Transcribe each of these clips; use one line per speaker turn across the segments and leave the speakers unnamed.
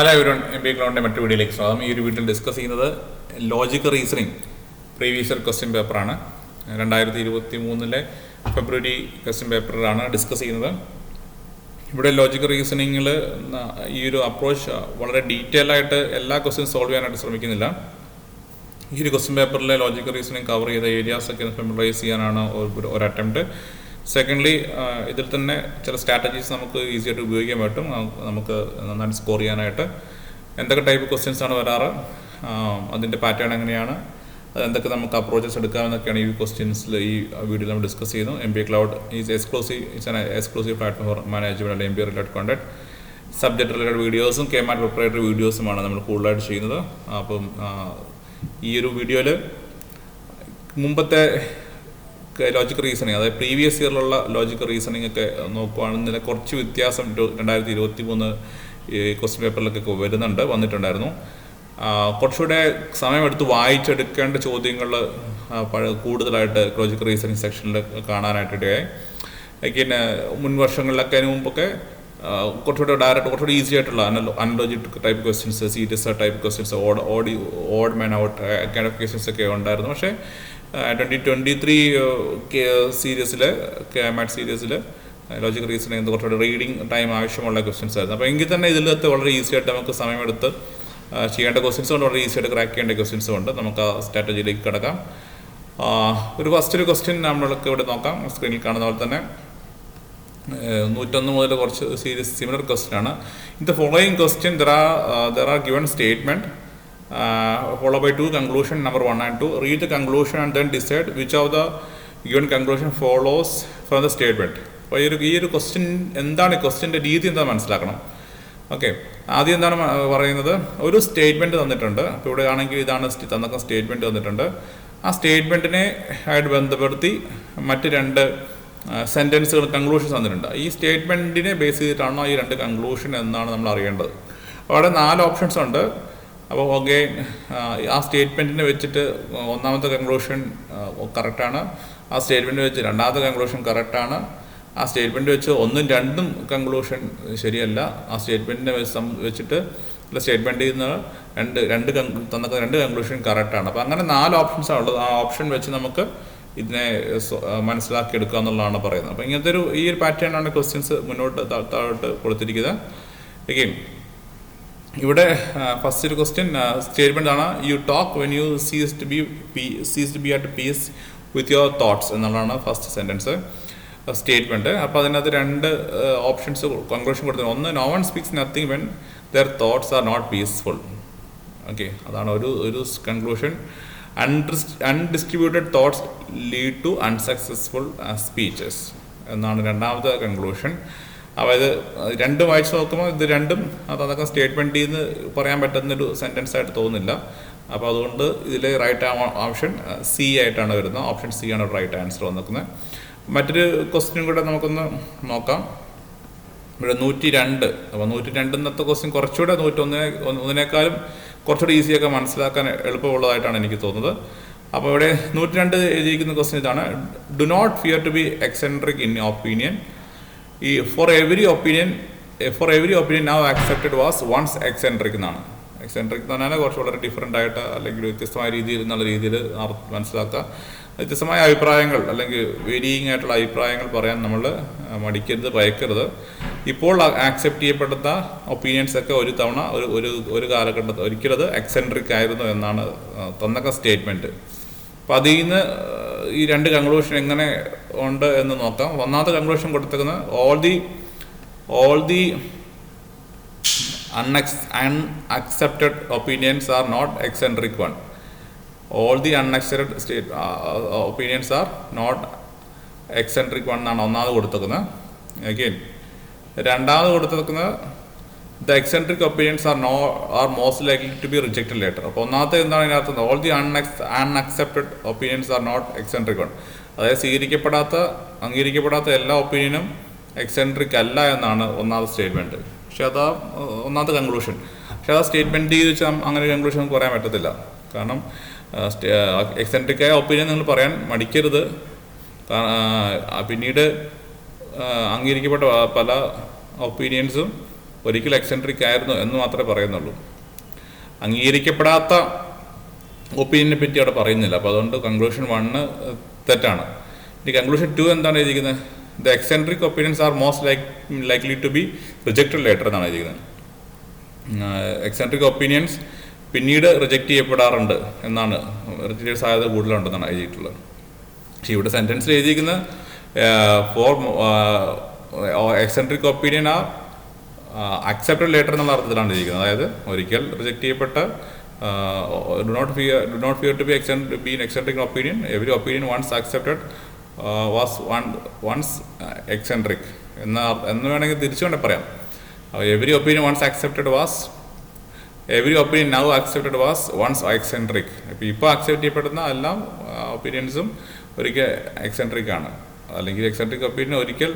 Hello everyone, MBA ക്ലൗഡിൻ്റെ മറ്റു വീഡിയോയിലേക്ക് സ്വാഗതം. ഈ ഒരു വീഡിയോയിൽ ഡിസ്കസ് ചെയ്യുന്നത് logical reasoning previous year question പേപ്പറാണ്. 2023 ഫെബ്രുവരി ക്വസ്റ്റ്യൻ പേപ്പറാണ് ഡിസ്കസ് ചെയ്യുന്നത്. ഇവിടെ ലോജിക്കൽ റീസണിങ്ങിൽ ഈ ഒരു അപ്രോച്ച് വളരെ ഡീറ്റെയിൽ ആയിട്ട് എല്ലാ ക്വസ്റ്റ്യൻ സോൾവ് ചെയ്യാനായിട്ട് ശ്രമിക്കുന്നില്ല. ഈ ഒരു ക്വസ്റ്റ്യൻ പേപ്പറിലെ ലോജിക്കൽ റീസണിങ് കവർ ചെയ്ത ഏരിയാസൊക്കെ ഫെമിലറൈസ് ചെയ്യാനാണ് ഒരു അറ്റംപ്റ്റ്. സെക്കൻഡ്ലി, ഇതിൽ തന്നെ ചില സ്ട്രാറ്റജീസ് നമുക്ക് ഈസി ആയിട്ട് ഉപയോഗിക്കാൻ പറ്റും, നമുക്ക് നന്നായിട്ട് സ്കോർ ചെയ്യാനായിട്ട്. എന്തൊക്കെ ടൈപ്പ് ക്വസ്റ്റ്യൻസാണ് വരാറ്, അതിൻ്റെ പാറ്റേൺ എങ്ങനെയാണ്, എന്തൊക്കെ നമുക്ക് അപ്രോച്ചസ് എടുക്കാമെന്നൊക്കെയാണ് ഈ ക്വസ്റ്റ്യൻസിൽ ഈ വീഡിയോയിൽ നമ്മൾ ഡിസ്കസ് ചെയ്യുന്നു. MBA cloud is exclusive platform for management അല്ലെങ്കിൽ MBA related content. Subject related വീഡിയോസും KMAT പ്രിപ്പറേറ്ററി വീഡിയോസുമാണ് നമ്മൾ കൂടുതലായിട്ട് ചെയ്യുന്നത്. അപ്പം ഈ ഒരു വീഡിയോയിൽ മുമ്പത്തെ ലോജിക്കൽ റീസണിങ്, അതായത് പ്രീവിയസ് ഇയറിലുള്ള ലോജിക്കൽ റീസണിങ് ഒക്കെ നോക്കുകയാണെന്നില്ല കുറച്ച് വ്യത്യാസം 2023 ക്വസ്റ്റ്യൻ പേപ്പറിലൊക്കെ വന്നിട്ടുണ്ടായിരുന്നു. കുറച്ചുകൂടെ സമയമെടുത്ത് വായിച്ചെടുക്കേണ്ട ചോദ്യങ്ങൾ കൂടുതലായിട്ട് ലോജിക്കൽ റീസണിങ് സെക്ഷനിൽ കാണാനായിട്ടിടയായി. പിന്നെ മുൻ വർഷങ്ങളിലൊക്കെ മുമ്പൊക്കെ കുറച്ചുകൂടെ ഈസി ആയിട്ടുള്ള analogic type questions, series type questions, odd man out kind of questions ഒക്കെ ഉണ്ടായിരുന്നു. പക്ഷേ 2023 സീരീസിൽ KMAT സീരീസിൽ ലോജിക്കൽ റീസണിങ് കുറച്ചുകൂടെ റീഡിങ് ടൈം ആവശ്യമുള്ള ക്വസ്റ്റ്യൻസ് ആയിരുന്നു. അപ്പോൾ എങ്കിൽ തന്നെ ഇതിലത്തെ വളരെ ഈസി ആയിട്ട് നമുക്ക് സമയമെടുത്ത് ചെയ്യേണ്ട ക്വസ്റ്റ്യൻസ് കൊണ്ട് വളരെ ഈസി ആയിട്ട് ക്രാക്ക് ചെയ്യേണ്ട ക്വസ്റ്റ്യൻസും ഉണ്ട്. നമുക്ക് ആ സ്ട്രാറ്റജിയിലേക്ക് കിടക്കാം. ഫസ്റ്റ് ക്വസ്റ്റ്യൻ നമ്മൾക്ക് ഇവിടെ നോക്കാം. സ്ക്രീനിൽ കാണുന്ന പോലെ തന്നെ 101 മുതൽ കുറച്ച് സിമിലർ ക്വസ്റ്റ്യൻ ആണ്. In the following question there are given statement followed by two conclusion number 1 and 2. Read the conclusion and then decide which of the given conclusion follows from the statement. അപ്പോൾ ഈ ഒരു question എന്താണ്, ക്വസ്റ്റ്യൻ്റെ രീതി എന്താ മനസ്സിലാക്കണം. Okay, ആദ്യം എന്താണ് പറയുന്നത്, ഒരു സ്റ്റേറ്റ്മെൻറ്റ് തന്നിട്ടുണ്ട്. അപ്പോൾ ഇവിടെ ആണെങ്കിൽ ഇതാണ് തന്നൊക്കെ സ്റ്റേറ്റ്മെൻറ്റ് തന്നിട്ടുണ്ട്. ആ സ്റ്റേറ്റ്മെൻറ്റിനെ ആയിട്ട് ബന്ധപ്പെടുത്തി മറ്റ് രണ്ട് സെൻറ്റൻസുകൾ കൺക്ലൂഷൻസ് തന്നിട്ടുണ്ട്. ഈ സ്റ്റേറ്റ്മെൻറ്റിനെ ബേസ് ചെയ്തിട്ടാണോ ഈ രണ്ട് കൺക്ലൂഷൻ എന്നാണ് നമ്മൾ അറിയേണ്ടത്. അവിടെ 4 ഓപ്ഷൻസ് ഉണ്ട്. അപ്പോൾ ആ സ്റ്റേറ്റ്മെൻറ്റിനെ വെച്ചിട്ട് ഒന്നാമത്തെ കൺക്ലൂഷൻ കറക്റ്റാണ്, ആ സ്റ്റേറ്റ്മെൻറ്റ് വെച്ച് രണ്ടാമത്തെ കൺക്ലൂഷൻ കറക്റ്റാണ്, ആ സ്റ്റേറ്റ്മെൻറ്റ് വെച്ച് 1ഉം 2ഉം കൺക്ലൂഷൻ ശരിയല്ല, ആ സ്റ്റേറ്റ്മെൻറ്റിനെ വെച്ചിട്ട് സ്റ്റേറ്റ്മെൻറ്റിൽ നിന്ന് രണ്ട് കൺക്ലൂഷൻ കറക്റ്റാണ്. അപ്പോൾ അങ്ങനെ 4 ഓപ്ഷൻസാണ് ഉള്ളത്. ആ ഓപ്ഷൻ വെച്ച് നമുക്ക് ഇതിനെ മനസ്സിലാക്കിയെടുക്കുക എന്നുള്ളതാണ് പറയുന്നത്. അപ്പോൾ ഇങ്ങനത്തെ ഈ ഒരു പാറ്റേണാണ് ക്വസ്റ്റ്യൻസ് മുന്നോട്ട് താഴോട്ട് കൊടുത്തിരിക്കുന്നത്. എഗെയിൻ ഇവിടെ ഫസ്റ്റ് ഒരു ക്വസ്റ്റ്യൻ സ്റ്റേറ്റ്മെൻ്റ് ആണ്, you talk when you cease to be at peace with your thoughts എന്നുള്ളതാണ് ഫസ്റ്റ് സെൻറ്റൻസ് സ്റ്റേറ്റ്മെൻറ്റ്. അപ്പോൾ അതിനകത്ത് 2 ഓപ്ഷൻസ് കൺക്ലൂഷൻ കൊടുത്തിട്ടുണ്ട്. ഒന്ന്, no one speaks nothing when their thoughts are not peaceful. Okay, അതാണ് ഒരു conclusion. Undistributed thoughts lead to unsuccessful speeches എന്നാണ് രണ്ടാമത്തെ conclusion. അതായത് രണ്ടും വായിച്ച് നോക്കുമ്പോൾ ഇത് രണ്ടും അതൊക്കെ സ്റ്റേറ്റ്മെൻറ്റിൽ നിന്ന് പറയാൻ പറ്റുന്നൊരു സെൻറ്റൻസ് ആയിട്ട് തോന്നുന്നില്ല. അപ്പോൾ അതുകൊണ്ട് ഇതിൽ റൈറ്റ് ഓപ്ഷൻ സി ആയിട്ടാണ് വരുന്നത്. ഓപ്ഷൻ സി ആണ് റൈറ്റ് ആൻസർ വന്നിരിക്കുന്നത്. മറ്റൊരു ക്വസ്റ്റ്യൻ കൂടെ നമുക്കൊന്ന് നോക്കാം. ഇവിടെ 102. അപ്പോൾ 102 എന്നത്തെ ക്വസ്റ്റ്യൻ കുറച്ചുകൂടെ 101 കുറച്ചുകൂടെ ഈസിയൊക്കെ മനസ്സിലാക്കാൻ എളുപ്പമുള്ളതായിട്ടാണ് എനിക്ക് തോന്നുന്നത്. അപ്പോൾ ഇവിടെ 102 എഴുതിയിരിക്കുന്ന ക്വസ്റ്റ്യൻ ഇതാണ്, do not fear to be eccentric in opinion. ഈ for every opinion now accepted was once eccentric എന്നാണ്. എക്സെൻട്രിക് എന്ന് പറഞ്ഞാൽ കുറച്ച് വളരെ ഡിഫറെൻ്റ് ആയിട്ട് അല്ലെങ്കിൽ വ്യത്യസ്തമായ രീതിയിൽ എന്നുള്ള രീതിയിൽ മനസ്സിലാക്കുക. വ്യത്യസ്തമായ അഭിപ്രായങ്ങൾ അല്ലെങ്കിൽ വേരിയിങ് ആയിട്ടുള്ള അഭിപ്രായങ്ങൾ പറയാൻ നമ്മൾ മടിക്കരുത്, ഭയക്കരുത്. ഇപ്പോൾ ആക്സെപ്റ്റ് ചെയ്യപ്പെടുന്ന ഒപ്പീനിയൻസ് ഒക്കെ ഒരു തവണ ഒരു കാലഘട്ടത്തിൽ ഒരിക്കലത് എക്സെൻട്രിക് ആയിരുന്നു എന്നാണ് തന്നൊക്കെ സ്റ്റേറ്റ്മെൻറ്റ്. അപ്പോൾ അതിൽ നിന്ന് ഈ 2 കൺക്ലൂഷൻ എങ്ങനെ ഉണ്ട് എന്ന് നോക്കാം. ഒന്നാമത്തെ കൺക്ലൂഷൻ കൊടുത്തേക്കുന്നത് all the unaccepted opinions are not eccentric one. All the unaccepted opinions are not eccentric one എന്നാണ് ഒന്നാമത് കൊടുത്തേക്കുന്നത്. അഗെയിൻ രണ്ടാമത് കൊടുത്തേക്കുന്നത് the eccentric opinions are most likely to be rejected later. അപ്പോൾ ഒന്നാമത്തെ എന്താണ് ഇതിനകത്ത്, all the unaccepted opinions are not eccentric one. അതായത് അംഗീകരിക്കപ്പെടാത്ത എല്ലാ ഒപ്പീനിയനും എക്സെൻട്രിക് അല്ല എന്നാണ് ഒന്നാമത്തെ സ്റ്റേറ്റ്മെൻറ്റ്. പക്ഷെ അതാ ഒന്നാമത്തെ കൺക്ലൂഷൻ. പക്ഷെ ആ സ്റ്റേറ്റ്മെൻറ്റ് ചെയ്ത് വെച്ചാൽ അങ്ങനെ കൺക്ലൂഷൻ നമുക്ക് പറയാൻ പറ്റത്തില്ല. കാരണം എക്സെൻട്രിക്കായ ഒപ്പീനിയൻ നിങ്ങൾ പറയാൻ മടിക്കരുത്. പിന്നീട് അംഗീകരിക്കപ്പെട്ട പല ഒപ്പീനിയൻസും ഒരിക്കൽ എക്സെൻട്രിക് ആയിരുന്നു എന്ന് മാത്രമേ പറയുന്നുള്ളൂ. അംഗീകരിക്കപ്പെടാത്ത ഒപ്പീനിയനെ പറ്റി അവിടെ പറയുന്നില്ല. അപ്പോൾ അതുകൊണ്ട് കൺക്ലൂഷൻ 1 തെറ്റാണ്. ഇനി കൺക്ലൂഷൻ 2 എന്താണ് എഴുതിയിരിക്കുന്നത്? The eccentric opinions are most likely to be rejected later എന്നാണ് എഴുതിയിരിക്കുന്നത്. എക്സെൻട്രിക് ഒപ്പീനിയൻസ് പിന്നീട് റിജക്റ്റ് ചെയ്യപ്പെടാറുണ്ട് എന്നാണ്, റിജക്റ്റ് സാധ്യത കൂടുതലുണ്ടെന്നാണ് എഴുതിയിട്ടുള്ളത്. പക്ഷേ ഇവിടെ സെൻറ്റൻസിൽ എഴുതിയിരിക്കുന്നത് for eccentric opinion are accepted later എന്നുള്ള അർത്ഥത്തിലാണ് എഴുതിയിരിക്കുന്നത്. അതായത് ഒരിക്കൽ റിജക്റ്റ് ചെയ്യപ്പെട്ട do not fear to be eccentric opinion. Every opinion once accepted was once eccentric എന്ന് വേണമെങ്കിൽ തിരിച്ചുകൊണ്ട് പറയാം. Every opinion once accepted was every opinion now accepted was once eccentric. ഇപ്പോൾ അക്സെപ്റ്റ് ചെയ്യപ്പെടുന്ന എല്ലാ ഒപ്പീനിയൻസും ഒരിക്കൽ എക്സെൻട്രിക് ആണ്. അല്ലെങ്കിൽ എക്സെൻട്രിക് ഒപ്പീനിയൻ ഒരിക്കൽ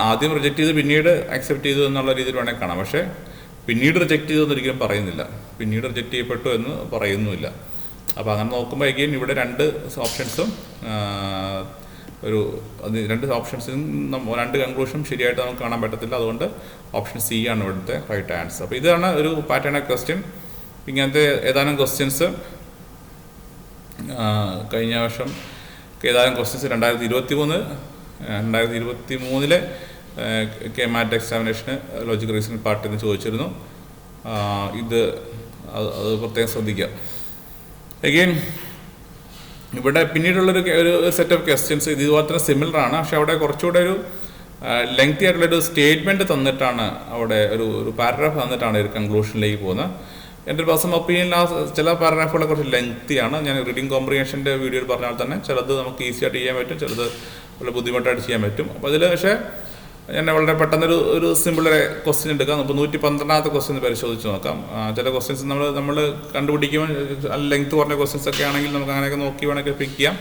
ആദ്യം റിജക്റ്റ് ചെയ്ത് പിന്നീട് അക്സെപ്റ്റ് ചെയ്തു എന്നുള്ള രീതിയിൽ വേണമെങ്കിൽ കാണാം. പക്ഷേ പിന്നീട് റിജക്റ്റ് ചെയ്തെന്ന് ഒരിക്കലും പറയുന്നില്ല, പിന്നീട് റിജക്റ്റ് ചെയ്യപ്പെട്ടു എന്ന് പറയുന്നുമില്ല. അപ്പോൾ അങ്ങനെ നോക്കുമ്പോൾ എഗെയിൻ ഇവിടെ 2 ഓപ്ഷൻസും രണ്ട് ഓപ്ഷൻസും 2 കൺക്ലൂഷനും ശരിയായിട്ട് നമുക്ക് കാണാൻ പറ്റത്തില്ല. അതുകൊണ്ട് ഓപ്ഷൻ സി ആണ് ഇവിടുത്തെ റൈറ്റ് ആൻസർ. അപ്പോൾ ഇതാണ് ഒരു പാറ്റേൺ ഓഫ് ക്വസ്റ്റ്യൻ. ഇങ്ങനത്തെ ഏതാനും ക്വസ്റ്റ്യൻസ് കഴിഞ്ഞ വർഷം ഏതാനും ക്വസ്റ്റ്യൻസ് 2023 മാറ്റ് എക്സാമിനേഷന് ലോജിക്കൽ റീസണിംഗ് പാർട്ടിൽ നിന്ന് ചോദിച്ചിരുന്നു. അത് പ്രത്യേകം ശ്രദ്ധിക്കാം. എഗെയിൻ ഇവിടെ പിന്നീടുള്ളൊരു സെറ്റ് ഓഫ് ക്വസ്റ്റ്യൻസ് ഇതുപോലെ തന്നെ സിമിലർ ആണ്. പക്ഷെ അവിടെ കുറച്ചുകൂടെ ഒരു ലെങ്തി ആയിട്ടുള്ളൊരു സ്റ്റേറ്റ്മെൻറ്റ് തന്നിട്ടാണ്, അവിടെ ഒരു പാരഗ്രാഫ് തന്നിട്ടാണ് ഒരു കൺക്ലൂഷനിലേക്ക് പോകുന്നത്. എൻ്റെ ഒരു പേഴ്സണൽ ഒപ്പീനിയൻ ചില പാരഗ്രാഫുകൾ കുറച്ച് ലെങ്തിയാണ്. ഞാൻ റീഡിംഗ് കോംപ്രിഹെൻഷൻ്റെ വീഡിയോയിൽ പറഞ്ഞാൽ തന്നെ ചിലത് നമുക്ക് ഈസിയായിട്ട് ചെയ്യാൻ പറ്റും, ചിലത് വളരെ ബുദ്ധിമുട്ടായിട്ട് ചെയ്യാൻ പറ്റും. അപ്പോൾ അതിൽ പക്ഷേ ഞാൻ വളരെ പെട്ടെന്നൊരു സിമ്പിൾ ക്വസ്റ്റ്യൻ എടുക്കാം. നമുക്ക് 112ാമത്തെ ക്വസ്റ്റ്യൻ പരിശോധിച്ച് നോക്കാം. ചില ക്വസ്റ്റ്യൻസ് നമ്മൾ കണ്ടുപിടിക്കുമ്പോൾ ലെങ്ത് കുറഞ്ഞ ക്വസ്റ്റ്യൻസ് ഒക്കെ ആണെങ്കിൽ നമുക്ക് അങ്ങനെയൊക്കെ നോക്കി വേണമെങ്കിൽ പിക്ക് ചെയ്യാം.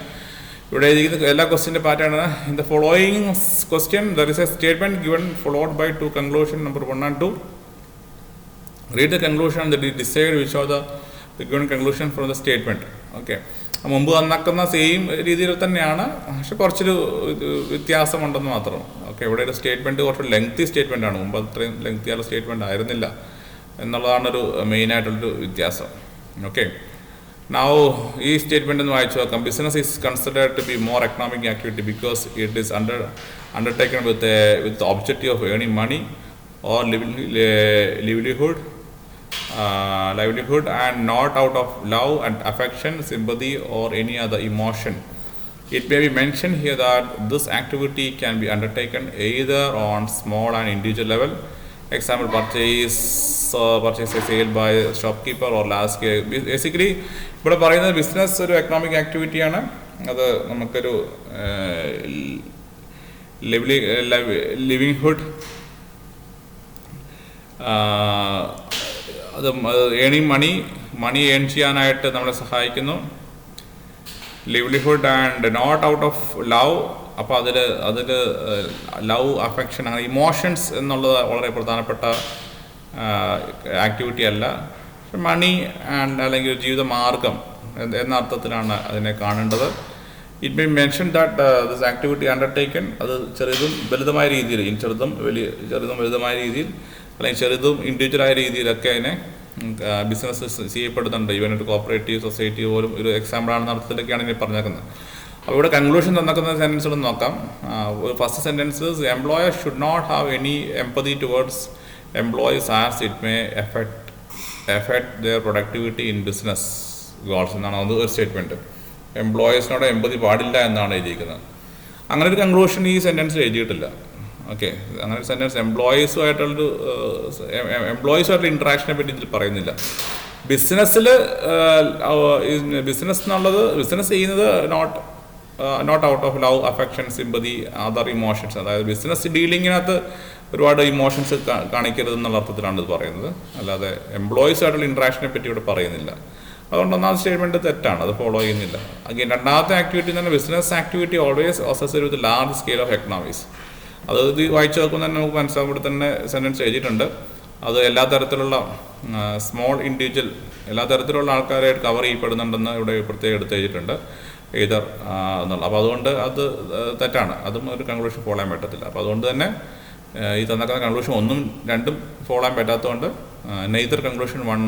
ഇവിടെ എഴുതിയിരിക്കുന്ന എല്ലാ ക്വസ്റ്റ്യൻ്റെ pattern in the following question there is a statement given followed by 2 conclusion number 1 and 2. Read the conclusion and decide which are the given conclusion from the statement. Okay, മുമ്പ് തന്നിക്കുന്ന സെയിം രീതിയിൽ തന്നെയാണ്, പക്ഷെ കുറച്ചൊരു വ്യത്യാസമുണ്ടെന്ന് മാത്രം. ഓക്കെ, ഇവിടെ ഒരു statement കുറച്ച് ലെങ്തി സ്റ്റേറ്റ്മെൻ്റ് ആണ്, മുമ്പ് അത്രയും ലെങ്തിയുള്ള സ്റ്റേറ്റ്മെൻറ്റ് ആയിരുന്നില്ല എന്നുള്ളതാണൊരു മെയിനായിട്ടുള്ളൊരു വ്യത്യാസം. ഓക്കെ, നൗ ഈ സ്റ്റേറ്റ്മെൻ്റ് ഒന്ന് വായിച്ചു നോക്കാം. Business is considered to be more economic activity because it is undertaken with the objective of earning money or livelihood and not out of love and affection, sympathy or any other emotion. It may be mentioned here that this activity can be undertaken either on small and individual level. Example, purchase a sale by shopkeeper or large scale. Basically ഇവിടെ പറയുന്നത് business ഒരു economic ആക്ടിവിറ്റിയാണ്. അത് നമുക്കൊരു ലിവിങ്ഹുഡ്, അത് ഏണിങ് മണി earn ചെയ്യാനായിട്ട് നമ്മളെ സഹായിക്കുന്നു. Livelihood and not out of love. അപ്പോൾ അതിൽ ലവ്, അഫെക്ഷൻ, അങ്ങനെ ഇമോഷൻസ് എന്നുള്ളത് വളരെ പ്രധാനപ്പെട്ട ആക്ടിവിറ്റി അല്ല. മണി ആൻഡ് അല്ലെങ്കിൽ ജീവിതമാർഗം എന്ന അർത്ഥത്തിലാണ് അതിനെ കാണേണ്ടത്. It may mention that this activity undertaken, അത് ചെറുതും വലുതുമായ രീതിയിൽ, ചെറുതും വലുതുമായ രീതിയിൽ, അല്ലെങ്കിൽ ചെറുതും ഇൻഡിവിജ്വലായ രീതിയിലൊക്കെ അതിനെ ബിസിനസ് ചെയ്യപ്പെടുന്നുണ്ട്. ഈവൻ ഒരു കോപ്പറേറ്റീവ് സൊസൈറ്റി പോലും ഒരു എക്സാമ്പിളാണെന്ന അർത്ഥത്തിലൊക്കെയാണ് ഇനി പറഞ്ഞേക്കുന്നത്. അപ്പോൾ ഇവിടെ കൺക്ലൂഷൻ തന്നിരിക്കുന്ന സെൻറ്റൻസുകൾ നോക്കാം. First sentence, employer should not have any empathy towards employees as it may effect their productivity in business goals എന്നാണ് അത് ഒരു സ്റ്റേറ്റ്മെൻറ്റ്. എംപ്ലോയീസിനോട് എംപതി പാടില്ല എന്നാണ് എഴുതിയിരിക്കുന്നത്. അങ്ങനെ ഒരു കൺക്ലൂഷൻ ഈ സെൻറ്റൻസിൽ എഴുതിയിട്ടില്ല. ഓക്കെ, അങ്ങനെ ഒരു സെൻറ്റൻസ് എംപ്ലോയീസുമായിട്ടുള്ള ഇൻട്രാക്ഷനെ പറ്റി ഇതിൽ പറയുന്നില്ല. ബിസിനസ് എന്നുള്ളത് ബിസിനസ് ചെയ്യുന്നത് not out of love, affection, sympathy, other emotions. അതായത് ബിസിനസ് ഡീലിങ്ങിനകത്ത് ഒരുപാട് ഇമോഷൻസ് കാണിക്കരുത് എന്നുള്ള അർത്ഥത്തിലാണ് ഇത് പറയുന്നത്. അല്ലാതെ എംപ്ലോയീസുമായിട്ടുള്ള ഇൻട്രാക്ഷനെ പറ്റി ഇവിടെ പറയുന്നില്ല. അതുകൊണ്ട് ഒന്നാമത്തെ സ്റ്റേറ്റ്മെൻറ്റ് തെറ്റാണ്, അത് ഫോളോ ചെയ്യുന്നില്ല. അഗെയിൻ രണ്ടാമത്തെ ആക്ടിവിറ്റി എന്ന് പറഞ്ഞാൽ business activity always associated with large scale of economics. അത് ഇത് വായിച്ചു നോക്കുമ്പോൾ തന്നെ നമുക്ക് മനസ്സിലാവും. ഇവിടെ തന്നെ സെൻറ്റൻസ് എഴുതിയിട്ടുണ്ട്. അത് എല്ലാ തരത്തിലുള്ള സ്മോൾ ഇൻഡിവിജ്വൽ, എല്ലാ തരത്തിലുള്ള ആൾക്കാരായിട്ട് കവർ ചെയ്യപ്പെടുന്നുണ്ടെന്ന് ഇവിടെ പ്രത്യേകം എടുത്ത് എഴുതിയിട്ടുണ്ട് എഴുതർ എന്നുള്ള. അപ്പോൾ അതുകൊണ്ട് അത് തെറ്റാണ്, അതും ഒരു കൺക്ലൂഷൻ ഫോളോ ചെയ്യാൻ പറ്റത്തില്ല. അപ്പോൾ അതുകൊണ്ട് തന്നെ ഈ തന്നേക്കുന്ന കൺക്ലൂഷൻ ഒന്നും രണ്ടും ഫോളോ ചെയ്യാൻ പറ്റാത്തതുകൊണ്ട് neither conclusion 1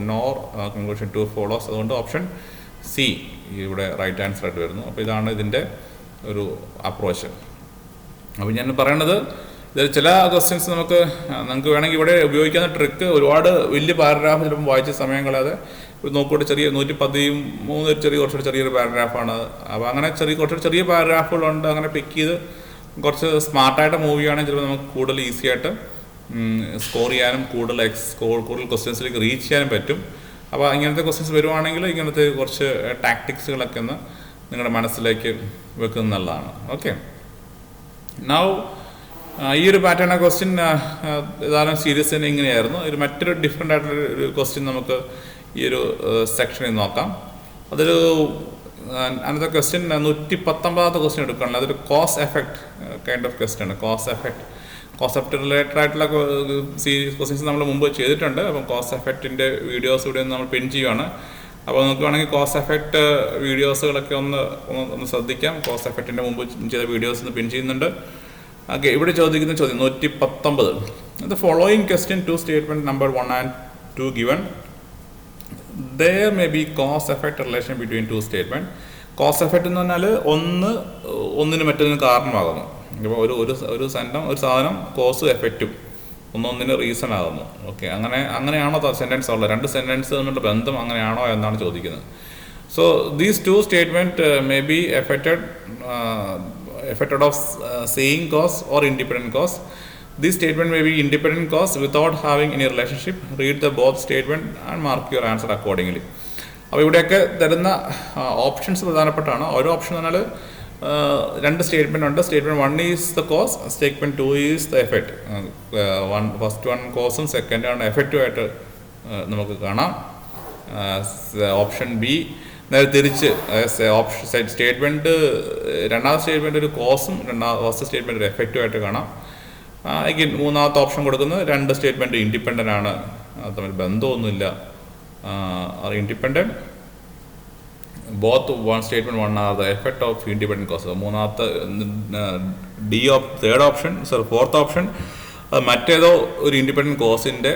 nor conclusion 2 follows. അതുകൊണ്ട് ഓപ്ഷൻ സി ഇവിടെ റൈറ്റ് ആൻസർ ആയിട്ട് വരുന്നു. അപ്പോൾ ഇതാണ് ഇതിൻ്റെ ഒരു അപ്രോച്ച്. അപ്പോൾ ഞാൻ പറയണത് ഇതിൽ ചില ക്വസ്റ്റ്യൻസ് നിങ്ങൾക്ക് വേണമെങ്കിൽ ഇവിടെ ഉപയോഗിക്കാവുന്ന ട്രിക്ക്, ഒരുപാട് വലിയ പാരഗ്രാഫ് ചിലപ്പോൾ വായിച്ച സമയം കളയാതെ നോക്കൂടെ ചെറിയ 113 കുറച്ചുകൂടി ചെറിയൊരു പാരഗ്രാഫാണ്. അപ്പോൾ അങ്ങനെ കുറച്ചുകൂടി ചെറിയ പാരഗ്രാഫുകളുണ്ട്. അങ്ങനെ പിക്ക് ചെയ്ത് കുറച്ച് സ്മാർട്ടായിട്ട് മൂവ് ചെയ്യുകയാണെങ്കിൽ ചിലപ്പോൾ നമുക്ക് കൂടുതൽ ഈസി ആയിട്ട് സ്കോർ ചെയ്യാനും കൂടുതൽ ക്വസ്റ്റ്യൻസിലേക്ക് റീച്ച് ചെയ്യാനും പറ്റും. അപ്പോൾ ഇങ്ങനത്തെ ക്വസ്റ്റ്യൻസ് വരുവാണെങ്കിൽ ഇങ്ങനത്തെ കുറച്ച് ടാക്ടിക്സുകളൊക്കെ ഒന്ന് നിങ്ങളുടെ മനസ്സിലേക്ക് വെക്കുന്നത് നല്ലതാണ്. ഓക്കെ, നൗ ഈ ഒരു പാറ്റേൺ ക്വസ്റ്റ്യൻ ഏതായാലും സീരീസ് തന്നെ ഇങ്ങനെയായിരുന്നു. ഒരു മറ്റൊരു ഡിഫറെൻ്റ് ആയിട്ടുള്ളൊരു ക്വസ്റ്റ്യൻ നമുക്ക് ഈ ഒരു സെക്ഷനിൽ നോക്കാം. അതൊരു അനദർ ക്വസ്റ്റ്യൻ 119ാമത്തെ ക്വസ്റ്റ്യൻ എടുക്കുകയാണെങ്കിൽ അതൊരു cos effect kind of question ആണ്. കോസ് എഫക്റ്റ് റിലേറ്റഡ് ആയിട്ടുള്ള സീരീസ് ക്വസ്റ്റ്യൻസ് നമ്മൾ മുമ്പ് ചെയ്തിട്ടുണ്ട്. അപ്പം കോസ് എഫക്റ്റിൻ്റെ വീഡിയോസ് ഇവിടെ നമ്മൾ പിൻ ചെയ്യുകയാണ്. അപ്പോൾ നമുക്ക് വേണമെങ്കിൽ കോസ് എഫക്റ്റ് വീഡിയോസുകളൊക്കെ ഒന്ന് ശ്രദ്ധിക്കാം. കോസ് എഫക്റ്റിൻ്റെ മുമ്പ് ചെയ്ത വീഡിയോസ് ഒന്ന് പിൻ ചെയ്യുന്നുണ്ട്. ഓക്കെ, ഇവിടെ ചോദിക്കുന്ന ചോദ്യം 119. The following question 2 statement number 1 and 2 given. There may be cause effect relation between 2 statement. Cos effect എന്ന് പറഞ്ഞാൽ ഒന്നിന് മറ്റൊന്നിന് കാരണമാകുന്നു. ഇപ്പോൾ ഒരു സാധനം കോസും എഫക്റ്റും ഒന്നിന് റീസൺ ആകുന്നു. ഓക്കെ, അങ്ങനെയാണോ സെൻറ്റൻസ് ഉള്ളത്? രണ്ട് സെൻറ്റൻസ് തമ്മിലുള്ള ബന്ധം അങ്ങനെയാണോ എന്നാണ് ചോദിക്കുന്നത്. So these 2 statement may be affected of saying cause or independent cause. This statement may be independent cause without having any relationship. Read the both statement and mark your answer accordingly. അപ്പോൾ ഇവിടെയൊക്കെ തരുന്ന options പ്രധാനപ്പെട്ടാണ്. ഓരോ option എന്ന് പറഞ്ഞാൽ 2 statement ഉണ്ട്. Statement 1 is the cause, statement 2 is the effect. First 1 കോസും second ആണ് എഫക്റ്റുമായിട്ട് നമുക്ക് കാണാം. ഓപ്ഷൻ ബി നേരെ തിരിച്ച് സ്റ്റേറ്റ്മെൻറ്റ് രണ്ടാമത്തെ സ്റ്റേറ്റ്മെൻറ്റ് ഒരു കോസും ഫസ്റ്റ് സ്റ്റേറ്റ്മെൻറ്റ് ഒരു എഫക്റ്റുമായിട്ട് കാണാം. എങ്കിൽ മൂന്നാമത്തെ ഓപ്ഷൻ കൊടുക്കുന്നത് 2 സ്റ്റേറ്റ്മെൻറ്റ് ഇൻഡിപെൻഡൻ്റ് ആണ്, തമ്മിൽ ബന്ധമൊന്നുമില്ല. Independent both statement 1 are the effect of independent cause. മൂന്നാമത്തെ ഫോർത്ത് ഓപ്ഷൻ അത് മറ്റേതോ ഒരു ഇൻഡിപെൻഡൻറ്റ് കോസിൻ്റെ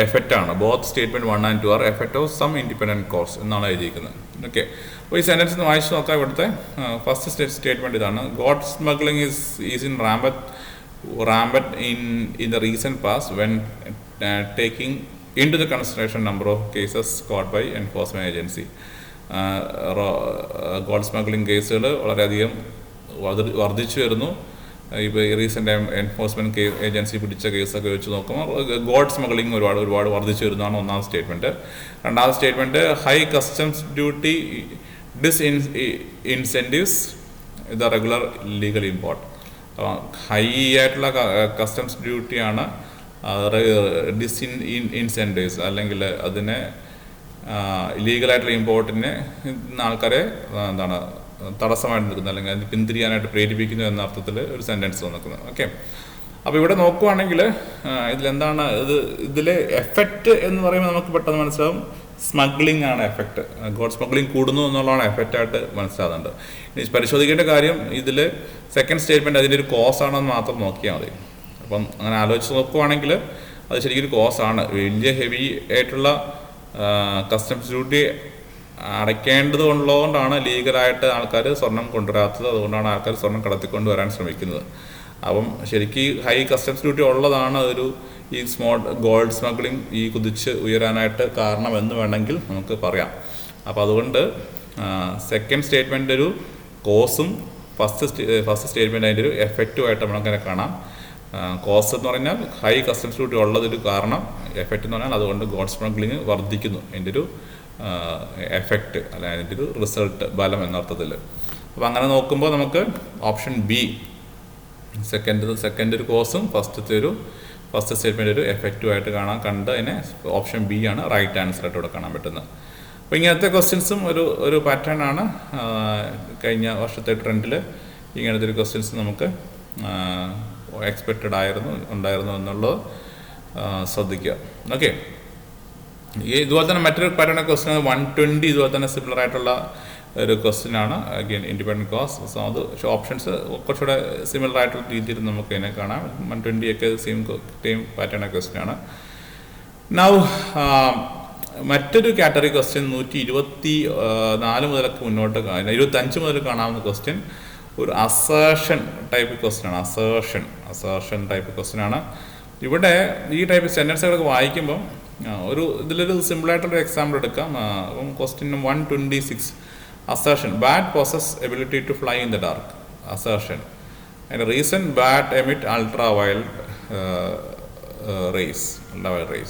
എഫക്റ്റാണ്. Both statement 1 and 2 are effect of some independent cause എന്നാണ് എഴുതിയിരിക്കുന്നത്. ഓക്കെ, അപ്പോൾ ഈ സെൻറ്റൻസ് ഒന്ന് വായിച്ച് നോക്കാം. ഇവിടുത്തെ ഫസ്റ്റ് സ്റ്റേറ്റ്മെൻറ്റ് ഇതാണ്. God smuggling is in rampant in the recent past when taking into the consideration number of cases caught by enforcement agency. Gold smuggling കേസുകൾ വളരെയധികം വർദ്ധിച്ചു വരുന്നു. ഇപ്പോൾ റീസെൻ്റ് എൻഫോഴ്സ്മെൻറ്റ് ഏജൻസി പിടിച്ച കേസൊക്കെ വെച്ച് നോക്കുമ്പോൾ ഗോൾഡ് സ്മഗ്ലിംഗ് ഒരുപാട് വർദ്ധിച്ചു വരുന്നതാണ് ഒന്നാം സ്റ്റേറ്റ്മെൻറ്റ്. രണ്ടാമത്തെ statement high customs duty incentives the regular legal import. High ആയിട്ടുള്ള കസ്റ്റംസ് ഡ്യൂട്ടിയാണ് ഇൻസെൻറ്റീവ്സ്, അല്ലെങ്കിൽ അതിനെ ലീഗലായിട്ടുള്ള ഇമ്പോർട്ടിനെ ആൾക്കാരെ തടസ്സമായിട്ട് നിൽക്കുന്നത് അല്ലെങ്കിൽ അതിന് പിന്തിരിയാനായിട്ട് പ്രേരിപ്പിക്കുന്നു എന്ന അർത്ഥത്തിൽ ഒരു സെൻറ്റൻസ് നിൽക്കുന്നത്. ഓക്കെ, അപ്പോൾ ഇവിടെ നോക്കുവാണെങ്കിൽ ഇതിലെന്താണ് ഇതിൽ എഫക്റ്റ് എന്ന് പറയുമ്പോൾ നമുക്ക് പെട്ടെന്ന് മനസ്സിലാവും സ്മഗ്ലിംഗ് ആണ് എഫക്റ്റ്. ഗോൾഡ് സ്മഗ്ലിംഗ് കൂടുന്നു എന്നുള്ളതാണ് എഫക്റ്റായിട്ട് മനസ്സിലാകുന്നുണ്ട്. ഇനി പരിശോധിക്കേണ്ട കാര്യം ഇതിൽ സെക്കൻഡ് സ്റ്റേറ്റ്മെൻറ്റ് അതിൻ്റെ ഒരു കോസ് ആണെന്ന് മാത്രം നോക്കിയാൽ മതി. അപ്പം അങ്ങനെ ആലോചിച്ച് നോക്കുവാണെങ്കിൽ അത് ശരിക്കും ഒരു കോസാണ്. വലിയ ഹെവി ആയിട്ടുള്ള കസ്റ്റംസ് ഡ്യൂട്ടി അടയ്ക്കേണ്ടത് ഉള്ളതുകൊണ്ടാണ് ലീഗലായിട്ട് ആൾക്കാർ സ്വർണം കൊണ്ടുവരാത്തത്. അതുകൊണ്ടാണ് ആൾക്കാർ സ്വർണം കടത്തിക്കൊണ്ട് വരാൻ ശ്രമിക്കുന്നത്. അപ്പം ശരിക്കും ഹൈ കസ്റ്റംസ് ഡ്യൂട്ടി ഉള്ളതാണ് ഈ ഗോൾഡ് സ്മഗ്ലിംഗ് കുതിച്ച് ഉയരാനായിട്ട് കാരണമെന്ന് വേണമെങ്കിൽ നമുക്ക് പറയാം. അപ്പോൾ അതുകൊണ്ട് സെക്കൻഡ് സ്റ്റേറ്റ്മെൻ്റ് ഒരു കോസും ഫസ്റ്റ് സ്റ്റേറ്റ്മെൻറ്റ് അതിൻ്റെ ഒരു എഫക്റ്റുമായിട്ട് നമ്മളങ്ങനെ കാണാം. കോസ് എന്ന് പറഞ്ഞാൽ ഹൈ കസ്റ്റംസ് ഡ്യൂട്ടി ഉള്ളതൊരു കാരണം, എഫക്റ്റ് എന്ന് പറഞ്ഞാൽ അതുകൊണ്ട് ഗോൾഡ് സ്മഗ്ലിംഗ് വർദ്ധിക്കുന്നു, അതിൻ്റെ ഒരു എഫക്റ്റ് അല്ല അതിൻ്റെ ഒരു റിസൾട്ട്, ബലം എന്നർത്ഥത്തിൽ. അപ്പോൾ അങ്ങനെ നോക്കുമ്പോൾ നമുക്ക് ഓപ്ഷൻ ബി സെക്കൻഡ് ഒരു കോസും ഫസ്റ്റ് സ്റ്റേറ്റ്മെൻറ്റ് ഒരു എഫക്റ്റുമായിട്ട് കണ്ട് അതിനെ ഓപ്ഷൻ ബി ആണ് റൈറ്റ് ആൻസർ ആയിട്ട് ഇവിടെ കാണാൻ പറ്റുന്നത്. അപ്പോൾ ഇങ്ങനത്തെ ക്വസ്റ്റ്യൻസും ഒരു പാറ്റേൺ ആണ്. കഴിഞ്ഞ വർഷത്തെ ട്രെൻഡിൽ ഇങ്ങനത്തെ ഒരു ക്വസ്റ്റ്യൻസ് നമുക്ക് എക്സ്പെക്റ്റഡ് ഉണ്ടായിരുന്നു എന്നുള്ളത് ശ്രദ്ധിക്കുക. ഓക്കെ, ഇതുപോലെ തന്നെ മറ്റൊരു പാറ്റേൺ ക്വസ്റ്റ്യൻ 120 ഇതുപോലെ തന്നെ സിമിലർ ആയിട്ടുള്ള ഒരു ക്വസ്റ്റ്യൻ ആണ്. Again independent cause. സോ അത് ഓപ്ഷൻസ് കുറച്ചുകൂടെ സിമിലർ ആയിട്ടുള്ള രീതിയിൽ നമുക്ക് ഇതിനെ കാണാം. 120 ഒക്കെ സെയിം പാറ്റേൺ ക്വസ്റ്റ്യൻ ആണ്. നൗ മറ്റൊരു കാറ്റഗറി ക്വസ്റ്റ്യൻ 124 മുതലൊക്കെ മുന്നോട്ട് 25 മുതൽ കാണാവുന്ന ക്വസ്റ്റ്യൻ ഒരു അസേർഷൻ ടൈപ്പ് ക്വസ്റ്റ്യൻ ആണ്. അസേർഷൻ ടൈപ്പ് ക്വസ്റ്റ്യൻ ആണ്. ഇവിടെ ഈ ടൈപ്പ് സെൻറ്റൻസുകളൊക്കെ വായിക്കുമ്പം ഇതിലൊരു സിമ്പിളായിട്ടുള്ളൊരു എക്സാമ്പിൾ എടുക്കാം. അപ്പം question 126 assertion bat possess ability to fly in the dark. Assertion അതിൻ്റെ reason bat emit ultraviolet rays.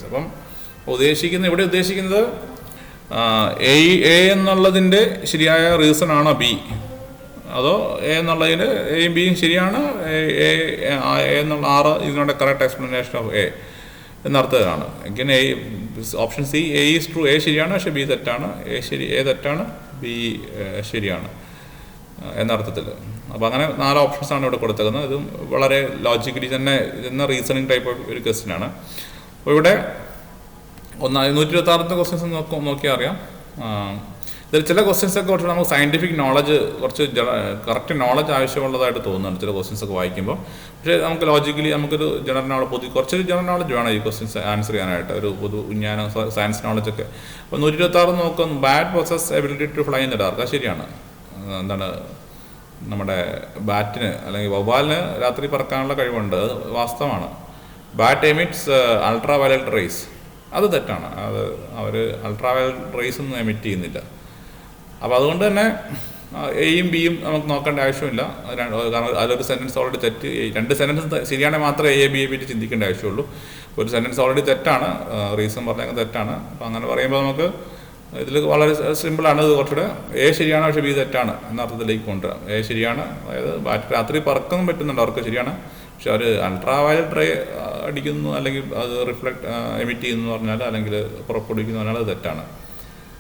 അപ്പം ഇവിടെ ഉദ്ദേശിക്കുന്നത് എ എന്നുള്ളതിൻ്റെ ശരിയായ റീസൺ ആണോ ബി, അതോ എ എന്നുള്ളതിന് എയും ബിയും ശരിയാണ്, എ എന്നുള്ള 6 ഇതിനുള്ള കറക്റ്റ് എക്സ്പ്ലനേഷൻ ഓഫ് എ എന്നർത്ഥത്തിലാണ്. എങ്ങനെ option C A is true, A ശരിയാണ് പക്ഷേ ബി തെറ്റാണ്, എ തെറ്റാണ് ബി ശരിയാണ് എന്നർത്ഥത്തിൽ. അപ്പോൾ അങ്ങനെ 4 ഓപ്ഷൻസാണ് ഇവിടെ കൊടുത്തേക്കുന്നത്. ഇതും വളരെ ലോജിക്കലി തന്നെ ഇതെന്ന റീസണിങ് ടൈപ്പ് ഓഫ് ഒരു ക്വസ്റ്റ്യൻ ആണ്. അപ്പോൾ ഇവിടെ 126 ക്വസ്റ്റ്യൻസ് നോക്കിയാൽ അറിയാം. ഇതിൽ ചില ക്വസ്റ്റ്യൻസൊക്കെ കുറച്ച് നമുക്ക് സയൻറ്റിഫിക് നോളജ് കുറച്ച് കറക്റ്റ് നോളജ് ആവശ്യമുള്ളതായിട്ട് തോന്നുന്നുണ്ട് ചില ക്വസ്റ്റ്യൻസൊക്കെ വായിക്കുമ്പോൾ. പക്ഷേ നമുക്ക് ലോജിക്കലി നമുക്കൊരു ജനറൽ നോളജ് കുറച്ചൊരു ജനറൽ നോളജ് വേണം ഈ ക്വസ്റ്റ്യൻസ് ആൻസർ ചെയ്യാനായിട്ട്, ഒരു വിജ്ഞാനം സയൻസ് നോളജൊക്കെ. അപ്പോൾ 126 നോക്കുന്നു bat possess ability to fly in the dark. അത് ശരിയാണ്. എന്താണ് നമ്മുടെ ബാറ്റിന് അല്ലെങ്കിൽ വവ്വാലിന് രാത്രി പറക്കാനുള്ള കഴിവുണ്ട്, അത് വാസ്തവമാണ്. Bat emits ultra violet raise, അത് തെറ്റാണ്. അത് അവർ അൾട്രാ വയലറ്റ് റേസ് ഒന്നും എമിറ്റ് ചെയ്യുന്നില്ല. അപ്പോൾ അതുകൊണ്ട് തന്നെ എയും ബിയും നമുക്ക് നോക്കേണ്ട ആവശ്യമില്ല. കാരണം അതിലൊരു സെൻറ്റൻസ് ഓൾറെഡി തെറ്റ്. 2 സെൻറ്റൻസ് ശരിയാണെങ്കിൽ മാത്രമേ എ ബിയെ പറ്റി ചിന്തിക്കേണ്ട ആവശ്യമുള്ളൂ. ഒരു സെൻറ്റൻസ് ഓൾറെഡി തെറ്റാണ്, റീസൺ പറഞ്ഞാൽ തെറ്റാണ്. അപ്പോൾ അങ്ങനെ പറയുമ്പോൾ നമുക്ക് ഇതിൽ വളരെ സിമ്പിളാണ്. ഇത് കുറച്ചുകൂടെ എ ശരിയാണ് പക്ഷേ ബി തെറ്റാണ് എന്ന അർത്ഥത്തിലേക്ക് കൊണ്ടുവരാം. എ ശരിയാണ്, അതായത് ബാറ്റ് രാത്രി പറക്കാൻ പറ്റുന്നുണ്ട് അവർക്ക്, ശരിയാണ്. പക്ഷെ അവർ അൾട്രാ വയലറ്റ് റേ അടിക്കുന്നു അല്ലെങ്കിൽ അത് എമിറ്റ് ചെയ്യുന്നു പറഞ്ഞാൽ അല്ലെങ്കിൽ പുറപ്പെടുവിക്കുന്നു പറഞ്ഞാൽ അത് തെറ്റാണ്.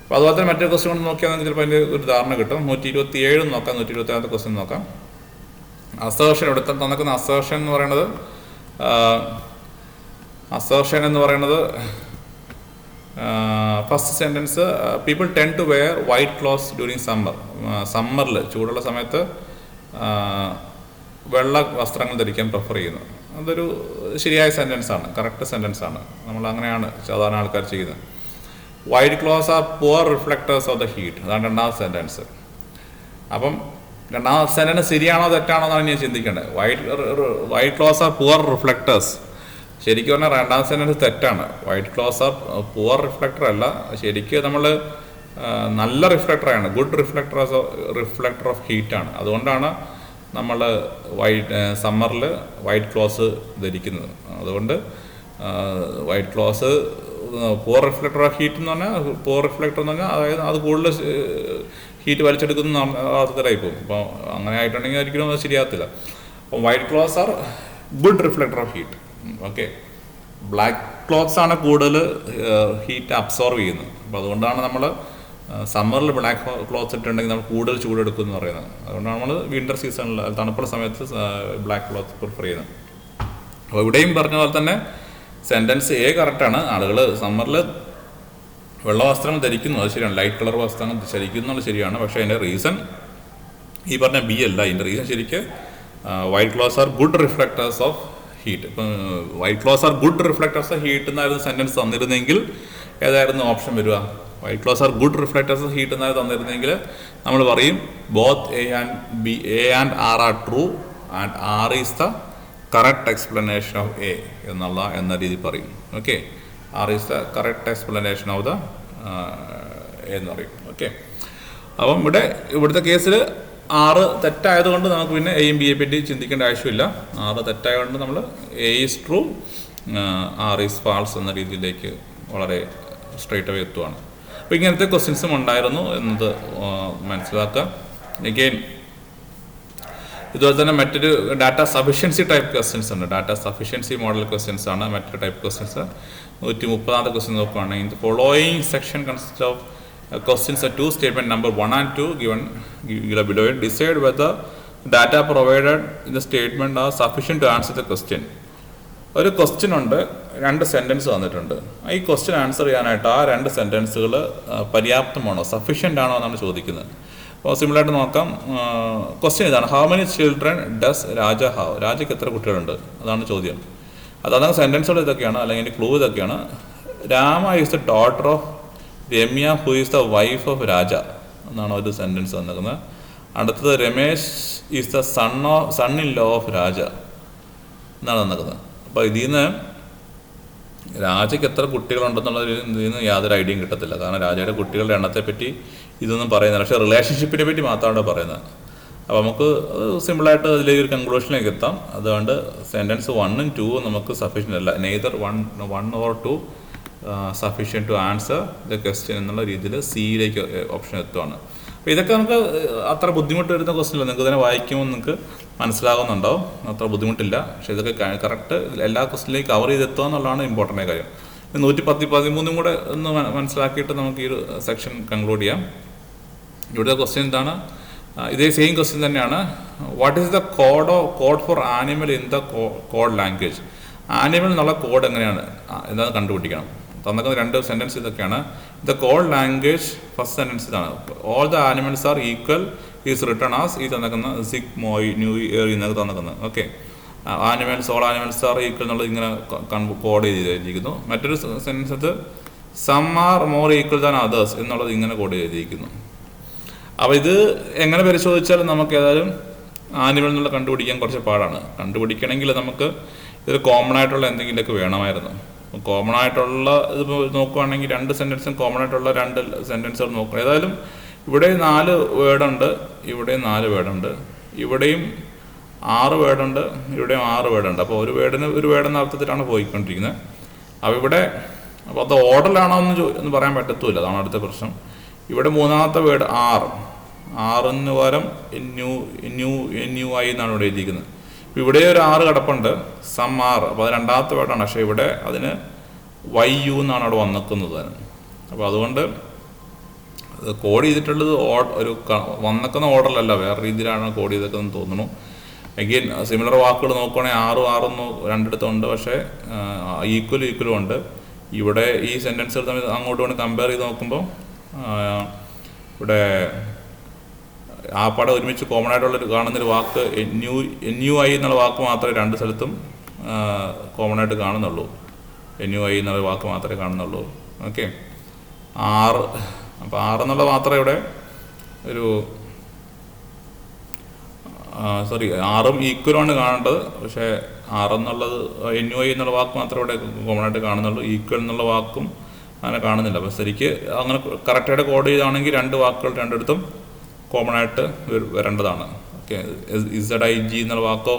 അപ്പോൾ അതുപോലെ തന്നെ മറ്റൊരു ക്വസ്റ്റ്യൻ കൊണ്ട് നോക്കിയാൽ ചിലപ്പോൾ അതിൻ്റെ ഒരു ധാരണ കിട്ടും. 127 നോക്കാം, 127 ക്വസ്റ്റ്യൻ നോക്കാം. അസേർഷൻ ഇവിടെ തന്നിക്കുന്ന അസേർഷൻ എന്ന് പറയുന്നത് first sentence people tend to wear white clothes during സമ്മറിൽ ചൂടുള്ള സമയത്ത് വെള്ള വസ്ത്രങ്ങൾ ധരിക്കാൻ പ്രിഫർ ചെയ്യുന്നു. അതൊരു ശരിയായ സെൻറ്റൻസാണ്, കറക്റ്റ് സെൻറ്റൻസാണ്. നമ്മൾ അങ്ങനെയാണ് സാധാരണ ആൾക്കാർ ചെയ്യുന്നത്. White clothes are poor reflectors of the heat, അതാണ് 2ാമത്തെ സെൻറ്റൻസ്. അപ്പം 2ാമത്തെ സെൻറ്റൻസ് ശരിയാണോ തെറ്റാണോ എന്നാണ് ഞാൻ ചിന്തിക്കേണ്ടത്. White clothes are poor reflectors ശരിക്കും പറഞ്ഞാൽ 2ാമത്തെ സെൻറ്റൻസ് തെറ്റാണ്. White clothes are poor reflector അല്ല, ശരിക്കും നമ്മൾ നല്ല റിഫ്ലക്ടറാണ്, ഗുഡ് റിഫ്ലക്ടർ ഓഫ് ഹീറ്റാണ്. അതുകൊണ്ടാണ് നമ്മൾ സമ്മറിൽ വൈറ്റ് ക്ലോത്ത്സ് ധരിക്കുന്നത്. അതുകൊണ്ട് white clothes poor reflector of heat എന്ന് പറഞ്ഞാൽ അതായത് അത് കൂടുതൽ ഹീറ്റ് വലിച്ചെടുക്കുന്ന അർത്ഥത്തിലായി പോകും. അപ്പോൾ അങ്ങനെ ആയിട്ടുണ്ടെങ്കിൽ ഒരിക്കലും അത് ശരിയാകത്തില്ല. അപ്പം white clothes are good reflector of heat. Okay, black clothes ആണ് കൂടുതൽ ഹീറ്റ് അബ്സോർവ് ചെയ്യുന്നത്. അപ്പോൾ അതുകൊണ്ടാണ് നമ്മൾ സമ്മറിൽ ബ്ലാക്ക് ക്ലോത്ത്സ് ഇട്ടുണ്ടെങ്കിൽ നമ്മൾ കൂടുതൽ ചൂടെടുക്കും എന്ന് പറയുന്നത്. അതുകൊണ്ടാണ് നമ്മൾ വിൻ്റർ സീസണിൽ തണുപ്പുള്ള സമയത്ത് ബ്ലാക്ക് ക്ലോത്ത് പ്രിഫർ ചെയ്യുന്നത്. അപ്പോൾ ഇവിടെയും പറഞ്ഞ പോലെ തന്നെ സെൻറ്റൻസ് എ കറക്റ്റാണ്. ആളുകൾ സമ്മറിൽ വെള്ള വസ്ത്രം ധരിക്കുന്നു, അത് ശരിയാണ്. ലൈറ്റ് കളർ വസ്ത്രങ്ങൾ ധരിക്കുന്നു എന്നുള്ളത് ശരിയാണ്. പക്ഷേ അതിൻ്റെ റീസൺ ഈ പറഞ്ഞ ബി അല്ല. ഇതിൻ്റെ റീസൺ ശരിക്കും white clothes are good reflectors of heat. ഇപ്പം white clothes are good reflectors of heat എന്നായിരുന്നു സെൻറ്റൻസ് തന്നിരുന്നെങ്കിൽ ഏതായിരുന്നു ഓപ്ഷൻ വരിക? White clothes are good reflectors of heat എന്നായിരുന്നു തന്നിരുന്നെങ്കിൽ നമ്മൾ പറയും both A and R are true and R is the correct explanation of A എന്ന രീതി പറയും. Okay, R is the correct explanation of the എന്ന് പറയും. ഓക്കെ, അപ്പം ഇവിടുത്തെ കേസിൽ 6 തെറ്റായതുകൊണ്ട് നമുക്ക് പിന്നെ എയും ബിയെ പറ്റി ചിന്തിക്കേണ്ട ആവശ്യമില്ല. 6 തെറ്റായതുകൊണ്ട് നമ്മൾ A is true, R is false എന്ന രീതിയിലേക്ക് വളരെ സ്ട്രെയിറ്റ് അവേ എത്തുവാണ്. അപ്പോൾ ഇങ്ങനത്തെ ക്വസ്റ്റ്യൻസും ഉണ്ടായിരുന്നു എന്നത് മനസ്സിലാക്കുക. എഗെയിൻ ഇതുപോലെ തന്നെ മറ്റൊരു ഡാറ്റ സഫിഷ്യൻസി ടൈപ്പ് ക്വസ്റ്റ്യൻസ് ഉണ്ട്. ഡാറ്റ സഫിഷ്യൻസി മോഡൽ ക്വസ്റ്റ്യൻസ് ആണ് മറ്റൊരു ടൈപ്പ് ക്വസ്റ്റ്യൻസ്. 130ാമത്തെ ക്വസ്റ്റ്യൻ നോക്കുകയാണെങ്കിൽ following section consist of questions are 2 statement number 1 and 2 given below it. Decide whether data provided in the statement are sufficient to answer the question. ഒരു question ഉണ്ട്, 2 sentence വന്നിട്ടുണ്ട്. ഈ question answer ചെയ്യാനായിട്ട് ആ 2 സെൻറ്റൻസുകൾ പര്യാപ്തമാണോ, sufficient ആണോ എന്നാണ് ചോദിക്കുന്നത്. അപ്പോൾ സിമ്പിളായിട്ട് നോക്കാം. ക്വസ്റ്റ്യൻ ഇതാണ്, how many children does Raja have? രാജയ്ക്ക് എത്ര കുട്ടികളുണ്ട്? അതാണ് ചോദ്യം. അതാണ് സെൻറ്റൻസുകൾ ഇതൊക്കെയാണ്, അല്ലെങ്കിൽ ക്ലൂ ഇതൊക്കെയാണ്. Rama is the daughter of Ramya who is the wife of Raja എന്നാണ് ഒരു സെൻറ്റൻസ് വന്നിരിക്കുന്നത്. അടുത്തത് Ramesh is the son in law of Raja എന്നാണ് വന്നിരിക്കുന്നത്. അപ്പോൾ ഇതിൽ നിന്ന് രാജയ്ക്ക് എത്ര കുട്ടികളുണ്ടെന്നുള്ളതിൽ നിന്ന് യാതൊരു ഐഡിയയും കിട്ടത്തില്ല. കാരണം രാജയുടെ കുട്ടികളുടെ എണ്ണത്തെപ്പറ്റി ഇതൊന്നും പറയുന്നില്ല, പക്ഷേ റിലേഷൻഷിപ്പിനെ പറ്റി മാത്രമാണ് പറയുന്നത്. അപ്പോൾ നമുക്ക് സിമ്പിളായിട്ട് അതിലേക്ക് ഒരു കൺക്ലൂഷനിലേക്ക് എത്താം. അതുകൊണ്ട് സെൻറ്റൻസ് 1ഉം 2ഉം നമുക്ക് സഫീഷ്യൻ്റ് അല്ല. Neither one or 2 sufficient to answer the question എന്നുള്ള രീതിയിൽ സിയിലേക്ക് ഓപ്ഷൻ എത്തുവാണ്. അപ്പോൾ ഇതൊക്കെ നമുക്ക് അത്ര ബുദ്ധിമുട്ട് വരുന്ന ക്വസ്റ്റ്യൻ അല്ല. നിങ്ങൾക്ക് തന്നെ വായിക്കുമ്പോൾ നിങ്ങൾക്ക് മനസ്സിലാകുന്നുണ്ടാവും, അത്ര ബുദ്ധിമുട്ടില്ല. പക്ഷേ ഇതൊക്കെ കറക്റ്റ് എല്ലാ ക്വസ്റ്റ്യനിലേക്ക് കവർ ചെയ്തെത്തുക എന്നുള്ളതാണ് ഇമ്പോർട്ടൻ്റ് കാര്യം. 113 കൂടെ ഒന്ന് മനസ്സിലാക്കിയിട്ട് നമുക്ക് ഈ ഒരു സെക്ഷൻ കൺക്ലൂഡ് ചെയ്യാം. ഇവിടുത്തെ ക്വസ്റ്റ്യൻ എന്താണ്? ഇതേ സെയിം ക്വസ്റ്റ്യൻ തന്നെയാണ്. What is the code for animal in the code language? Animal എന്നുള്ള കോഡ് എങ്ങനെയാണ് എന്താണെന്ന് കണ്ടുപിടിക്കണം. തന്നിരിക്കുന്ന 2 സെൻറ്റൻസ് ഇതൊക്കെയാണ്. The code language first sentence ഇതാണ്, all the animals are equal is written as ഈ തന്നിരിക്കുന്ന സിക് മോയ് ന്യൂ ഇയർ എന്നൊക്കെ തന്നിരിക്കുന്നത്. Okay, all animals are equal എന്നുള്ളത് ഇങ്ങനെ കോഡ് ചെയ്തിരിക്കുന്നു. മറ്റൊരു sentence some are more equal than others എന്നുള്ളത് ഇങ്ങനെ കോഡ് ചെയ്തിരിക്കുന്നു. അപ്പോൾ ഇത് എങ്ങനെ പരിശോധിച്ചാൽ നമുക്ക് ഏതായാലും ആനിമൽ എന്നുള്ള കണ്ടുപിടിക്കാൻ കുറച്ച് പാടാണ്. കണ്ടുപിടിക്കണമെങ്കിൽ നമുക്ക് ഇത് കോമൺ ആയിട്ടുള്ള എന്തെങ്കിലുമൊക്കെ വേണമായിരുന്നു. കോമൺ ആയിട്ടുള്ള ഇത് നോക്കുകയാണെങ്കിൽ 2 സെൻറ്റൻസും കോമൺ ആയിട്ടുള്ള 2 സെൻറ്റൻസുകൾ നോക്കുക. ഏതായാലും ഇവിടെ 4 വേർഡുണ്ട്, ഇവിടെ 4 വേർഡുണ്ട്, ഇവിടെയും 6 വേർഡുണ്ട്, ഇവിടെയും 6 വേർഡുണ്ട്. അപ്പോൾ ഒരു വേർഡെന്ന അർത്ഥത്തിലാണ് പോയിക്കൊണ്ടിരിക്കുന്നത്. അപ്പോൾ അത് ഓർഡറിലാണോ എന്ന് പറയാൻ പറ്റത്തുമില്ല. അതാണ് അടുത്ത പ്രശ്നം. ഇവിടെ 3ാമത്തെ വേർഡ് ആറിന് പകരം NU ആയി എന്നാണ് ഇവിടെ എഴുതിയിരിക്കുന്നത്. ഇവിടെ ഒരു 6 കിടപ്പുണ്ട്, സം ആർ. അപ്പോൾ അത് 2ാമത്തെ വേർഡാണ്, പക്ഷേ ഇവിടെ അതിന് YU എന്നാണ് അവിടെ വന്നിക്കുന്നത്. അപ്പോൾ അതുകൊണ്ട് കോഡ് ചെയ്തിട്ടുള്ളത് ഒരു വന്നിക്കുന്ന ഓർഡറിലല്ല, വേറെ രീതിയിലാണ് കോഡ് ചെയ്തേക്കുന്നതെന്ന് തോന്നുന്നു. അഗെയിൻ സിമിലർ വാക്കുകൾ നോക്കുകയാണെങ്കിൽ 6 രണ്ടിടത്തുണ്ട്, പക്ഷേ ഈക്വലും ഉണ്ട്. ഇവിടെ ഈ സെൻറ്റൻസുകൾ തമ്മിൽ അങ്ങോട്ടും കമ്പയർ ചെയ്ത് നോക്കുമ്പോൾ ഇവിടെ ആ പടം ഒരുമിച്ച് കോമൺ ആയിട്ടുള്ളൊരു കാണുന്നൊരു വാക്ക് NUI എന്നുള്ള വാക്ക് മാത്രമേ 2 സ്ഥലത്തും കോമൺ ആയിട്ട് കാണുന്നുള്ളൂ. NUI എന്നുള്ള വാക്ക് മാത്രമേ കാണുന്നുള്ളൂ. ഓക്കെ, 6. അപ്പോൾ 6 എന്നുള്ള മാത്രമേ ഇവിടെ ഒരു 6ഉം ഈക്വലാണ് കാണേണ്ടത്. പക്ഷേ 6 എന്നുള്ളത് NUI എന്നുള്ള വാക്ക് മാത്രമേ ഇവിടെ കോമൺ ആയിട്ട് കാണുന്നുള്ളൂ. ഈക്വൽ എന്നുള്ള വാക്കും അങ്ങനെ കാണുന്നില്ല. അപ്പോൾ ശരിക്ക് അങ്ങനെ കറക്റ്റായിട്ട് കോഡ് ചെയ്താണെങ്കിൽ 2 വാക്കുകൾ 2 കോമൺ ആയിട്ട് വരേണ്ടതാണ്. ഓക്കെ, ZIG എന്നുള്ള വാക്കോ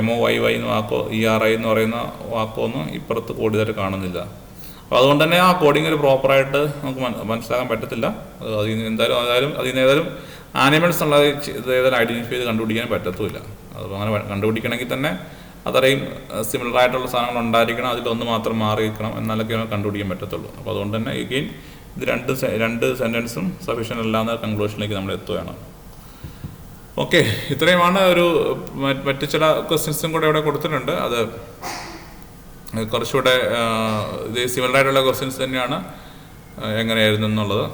MOYY എന്ന വാക്കോ ERI എന്ന് പറയുന്ന വാക്കോ ഒന്നും ഇപ്പുറത്ത് കോഡ് ചെയ്തിട്ട് കാണുന്നില്ല. അപ്പോൾ അതുകൊണ്ട് തന്നെ ആ കോഡിങ് ഒരു പ്രോപ്പറായിട്ട് നമുക്ക് മനസ്സിലാക്കാൻ പറ്റത്തില്ല. അതിൽ നിന്ന് ഏതായാലും ആനിമൽസ് ഉള്ളത് ഏതായാലും ഐഡൻറ്റിഫൈ ചെയ്ത് കണ്ടുപിടിക്കാൻ പറ്റത്തുമില്ല. അത് അങ്ങനെ കണ്ടുപിടിക്കണമെങ്കിൽ തന്നെ അത്രയും സിമിലർ ആയിട്ടുള്ള സാധനങ്ങൾ ഉണ്ടായിരിക്കണം, അതിലൊന്ന് മാത്രം മാറി നിൽക്കണം, എന്നാലൊക്കെ നമുക്ക് കണ്ടുപിടിക്കാൻ പറ്റത്തുള്ളൂ. അപ്പോൾ അതുകൊണ്ട് തന്നെ എഗെയിൻ ഇത് 2 സെൻറ്റൻസും സഫീഷ്യൻ്റ് അല്ലാന്ന കൺക്ലൂഷനിലേക്ക് നമ്മൾ എത്തുകയാണ്. ഓക്കെ, ഇത്രയുമാണ്. മറ്റു ചില ക്വസ്റ്റ്യൻസും കൂടെ ഇവിടെ കൊടുത്തിട്ടുണ്ട്. അത് കുറച്ചുകൂടെ ഇത് സിമിലർ ആയിട്ടുള്ള ക്വസ്റ്റ്യൻസ് തന്നെയാണ്, എങ്ങനെയായിരുന്നു എന്നുള്ളത്.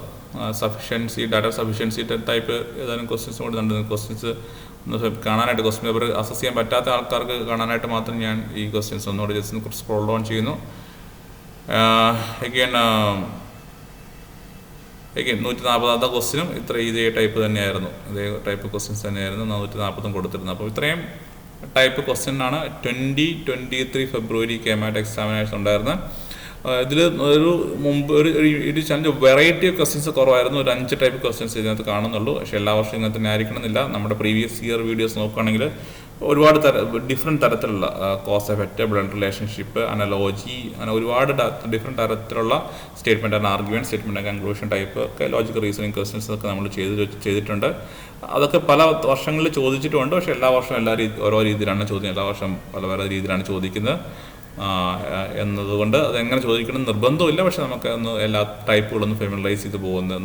ഡാറ്റ സഫിഷ്യൻസി ടൈപ്പ് ഏതാനും ക്വസ്റ്റ്യൻസും കൂടെ ഉണ്ട്. ക്വസ്റ്റ്യൻസ് ഒന്ന് കാണാനായിട്ട്, ക്വസ്റ്റ്യൻ പേപ്പർ അസസ് ചെയ്യാൻ പറ്റാത്ത ആൾക്കാർക്ക് കാണാനായിട്ട് മാത്രം ഞാൻ ഈ ക്വസ്റ്റ്യൻസ് ഒന്നുകൂടെ ജസ്റ്റ് സ്ക്രോൾ ഡൗൺ ചെയ്യുന്നു. എഗെയിൻ 140ാമത്തെ ക്വസ്റ്റ്യനും ഇതേ ടൈപ്പ് തന്നെയായിരുന്നു, ഇതേ ടൈപ്പ് ക്വസ്റ്റ്യൻസ് തന്നെയായിരുന്നു 140 കൊടുത്തിരുന്നത്. അപ്പോൾ ഇത്രയും ടൈപ്പ് ക്വസ്റ്റ്യനാണ് 2023 ഫെബ്രുവരി KMAT എക്സാമിനേഷൻ ഉണ്ടായിരുന്നത്. ഇതിൽ ഒരു ചാനൽ വെറൈറ്റി ഓഫ് ക്വസ്റ്റ്യൻസ് കുറവായിരുന്നു. ഒരു 5 ടൈപ്പ് ക്വസ്റ്റ്യൻസ് ഇതിനകത്ത് കാണുന്നുള്ളൂ. പക്ഷേ എല്ലാ വർഷവും ഇങ്ങനെ തന്നെ ആയിരിക്കണമെന്നില്ല. നമ്മുടെ പ്രീവിയസ് ഇയർ വീഡിയോസ് നോക്കുകയാണെങ്കിൽ ഒരുപാട് ഡിഫറെൻറ്റ് തരത്തിലുള്ള cos effect, blood relationship, analogy, അങ്ങനെ ഒരുപാട് ഡിഫറെൻറ്റ് തരത്തിലുള്ള statement and argument, statement and conclusion type ഒക്കെ ലോജിക്കൽ റീസണിങ് ക്വസ്റ്റ്യൻസ് ഒക്കെ നമ്മൾ ചെയ്തിട്ടുണ്ട്. അതൊക്കെ പല വർഷങ്ങളിൽ ചോദിച്ചിട്ടുമുണ്ട്. പക്ഷേ എല്ലാ വർഷവും ഓരോ രീതിയിലാണ് ചോദിക്കുന്നത്, എല്ലാ വർഷം പല രീതിയിലാണ് ചോദിക്കുന്നത് എന്നതുകൊണ്ട് അതെങ്ങനെ ചോദിക്കണം നിർബന്ധമില്ല. പക്ഷെ നമുക്ക് എല്ലാ ടൈപ്പുകളൊന്നും ഫെമിലറൈസ് ചെയ്ത് പോകുന്നത്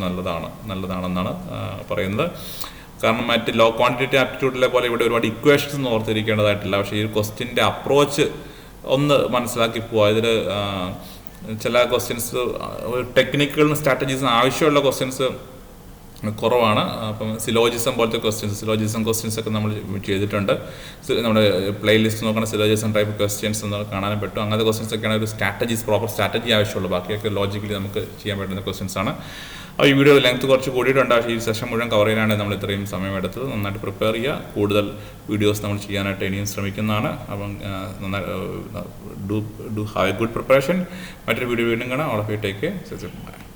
നല്ലതാണെന്നാണ് പറയുന്നത്. കാരണം മറ്റ് ലോ ക്വാണ്ടിറ്റേറ്റീവ് ആപ്റ്റിറ്റ്യൂഡിലെ പോലെ ഇവിടെ ഒരുപാട് ഇക്വേഷൻസ് ഒന്നും ഓർത്തിരിക്കേണ്ടതായിട്ടില്ല. പക്ഷേ ഈ ക്വസ്റ്റ്യൻ്റെ അപ്രോച്ച് ഒന്ന് മനസ്സിലാക്കി പോവുക. ഇതിൽ ചില ക്വസ്റ്റ്യൻസ് ടെക്നിക്കുകളും സ്ട്രാറ്റജീസും ആവശ്യമുള്ള ക്വസ്റ്റ്യൻസ് കുറവാണ്. അപ്പം സിലോജിസം പോലത്തെ സിലോജിസം ക്വസ്റ്റ്യൻസ് ഒക്കെ നമ്മൾ ചെയ്തിട്ടുണ്ട്. നമ്മുടെ പ്ലേലിസ്റ്റ് നോക്കുന്ന സിലോജിസം ടൈപ്പ് ക്വസ്റ്റ്യൻസ് എന്ന് കാണാനും പറ്റും. അങ്ങനത്തെ ക്വസ്റ്റ്യൻസ് ഒക്കെയാണ് ഒരു പ്രോപ്പർ സ്ട്രാറ്റജി ആവശ്യമുള്ളൂ. ബാക്കിയൊക്കെ ലോജിക്കലി നമുക്ക് ചെയ്യാൻ പറ്റുന്ന ക്വസ്റ്റ്യൻസ് ആണ്. അപ്പോൾ ഈ വീഡിയോ ലെങ്ത് കുറച്ച് കൂടിയിട്ടുണ്ട്. പക്ഷേ ഈ സെഷൻ മുഴുവൻ കവർ ചെയ്യാനാണ് നമ്മൾ ഇത്രയും സമയമെടുത്തത്. നന്നായിട്ട് പ്രിപ്പയർ ചെയ്യുക. കൂടുതൽ വീഡിയോസ് നമ്മൾ ചെയ്യാനായിട്ട് ഇനിയും ശ്രമിക്കുന്നതാണ്. അപ്പം നന്നായി do have A good preparation. മറ്റൊരു വീഡിയോ വീണ്ടും കാണാം. All of you take care.